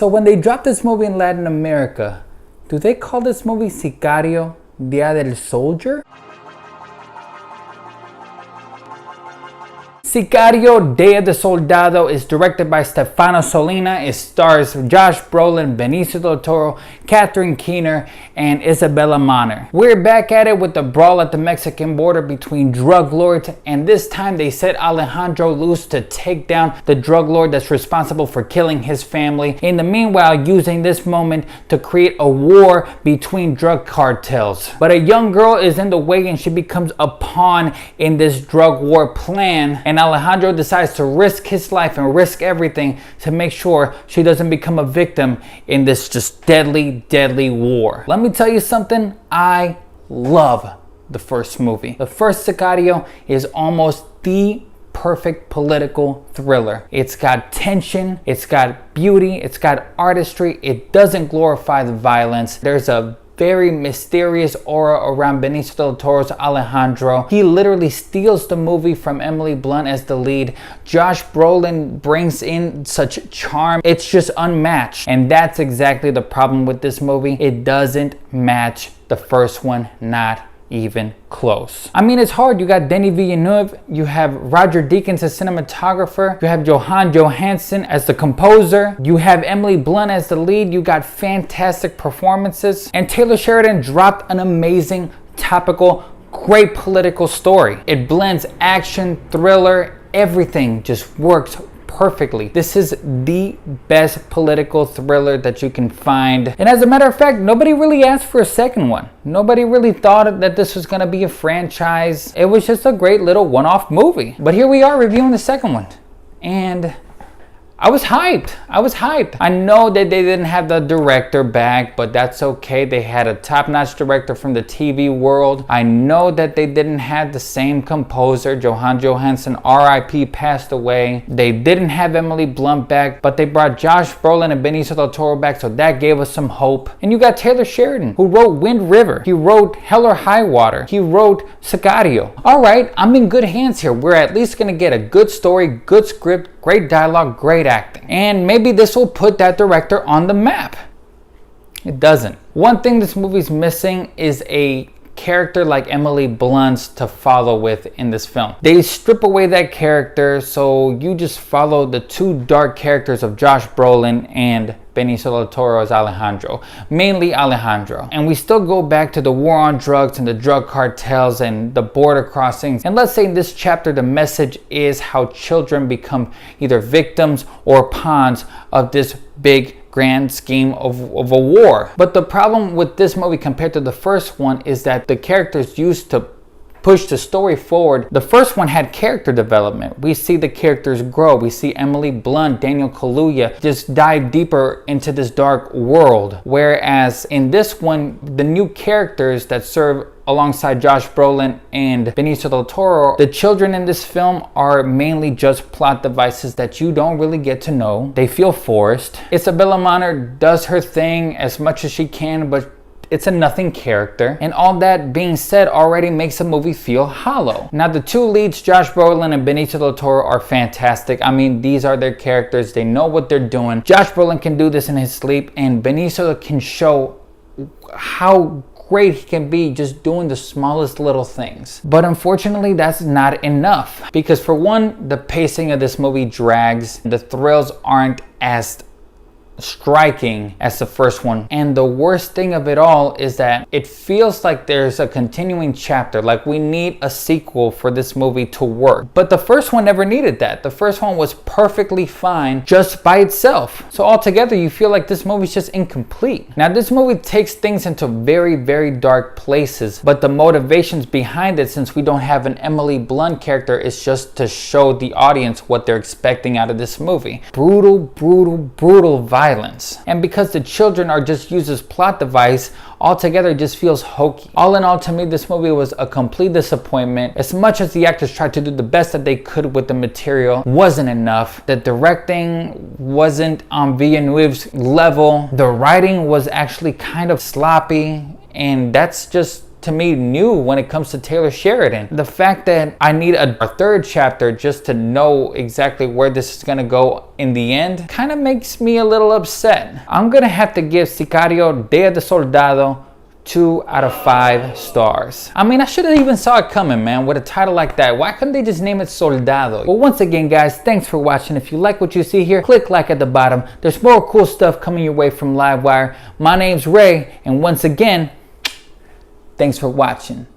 So when they drop this movie in Latin America, do they call this movie Sicario, Dia del Soldier? Sicario, Dia del Soldado is directed by Stefano Solina. It stars Josh Brolin, Benicio del Toro, Catherine Keener, and Isabella Moner. We're back at it with the brawl at the Mexican border between drug lords, and this time they set Alejandro loose to take down the drug lord that's responsible for killing his family. In the meanwhile, using this moment to create a war between drug cartels. But a young girl is in the way and she becomes a pawn in this drug war plan, and Alejandro decides to risk his life and risk everything to make sure she doesn't become a victim in this just deadly war. Let me tell you something, I love the first movie. The first Sicario is almost the perfect political thriller. It's got tension, it's got beauty, it's got artistry, it doesn't glorify the violence. There's a very mysterious aura around Benicio del Toro's Alejandro. He literally steals the movie from Emily Blunt as the lead. Josh Brolin brings in such charm. It's just unmatched. And that's exactly the problem with this movie. It doesn't match the first one, not even close. I mean, it's hard. You got Denis Villeneuve, you have Roger Deakins as cinematographer, you have Johan Johansson as the composer, you have Emily Blunt as the lead, you got fantastic performances, and Taylor Sheridan dropped an amazing, topical, great political story. It blends action, thriller, everything just works perfectly. This is the best political thriller that you can find. And as a matter of fact, nobody really asked for a second one. Nobody really thought that this was gonna be a franchise. It was just a great little one-off movie. But here we are reviewing the second one. And I was hyped. I know that they didn't have the director back, but that's okay. They had a top-notch director from the TV world. I know that they didn't have the same composer. Johan Johansson, RIP, passed away. They didn't have Emily Blunt back, but they brought Josh Brolin and Benicio del Toro back, so that gave us some hope. And you got Taylor Sheridan, who wrote Wind River. He wrote Hell or High Water. He wrote Sicario. All right, I'm in good hands here. We're at least gonna get a good story, good script, great dialogue, great acting. And maybe this will put that director on the map. It doesn't. One thing this movie's missing is a character like Emily Blunt's to follow with in this film. They strip away that character, so you just follow the two dark characters of Josh Brolin and Benicio del Toro's Alejandro, mainly Alejandro. And we still go back to the war on drugs and the drug cartels and the border crossings. And let's say in this chapter, the message is how children become either victims or pawns of this big grand scheme of a war. But the problem with this movie compared to the first one is that the characters used to push the story forward. The first one had character development. We see the characters grow. We see Emily Blunt, Daniel Kaluuya just dive deeper into this dark world. Whereas in this one, the new characters that serve alongside Josh Brolin and Benicio del Toro, the children in this film are mainly just plot devices that you don't really get to know. They feel forced. Isabella Moner does her thing as much as she can, but it's a nothing character. And all that being said already makes the movie feel hollow. Now the two leads, Josh Brolin and Benicio del Toro, are fantastic. I mean, these are their characters. They know what they're doing. Josh Brolin can do this in his sleep, and Benicio can show how great he can be just doing the smallest little things. But unfortunately, that's not enough. Because for one, the pacing of this movie drags. The thrills aren't as striking as the first one. And the worst thing of it all is that it feels like there's a continuing chapter, like we need a sequel for this movie to work. But the first one never needed that. The first one was perfectly fine just by itself. So altogether, you feel like this movie's just incomplete. Now this movie takes things into very dark places, but the motivations behind it, since we don't have an Emily Blunt character, is just to show the audience what they're expecting out of this movie. Brutal violence. And because the children are just used as plot device, altogether it just feels hokey. All in all, to me, this movie was a complete disappointment. As much as the actors tried to do the best that they could with the material, wasn't enough. The directing wasn't on Villeneuve's level. The writing was actually kind of sloppy, and that's just to me new when it comes to Taylor Sheridan. The fact that I need a third chapter just to know exactly where this is gonna go in the end kind of makes me a little upset. I'm gonna have to give Sicario Día de Soldado 2 out of 5 stars. I mean, I should have even saw it coming, man, with a title like that. Why couldn't they just name it Soldado? Well, once again, guys, thanks for watching. If you like what you see here, click like at the bottom. There's more cool stuff coming your way from Livewire. My name's Ray, and once again, thanks for watching.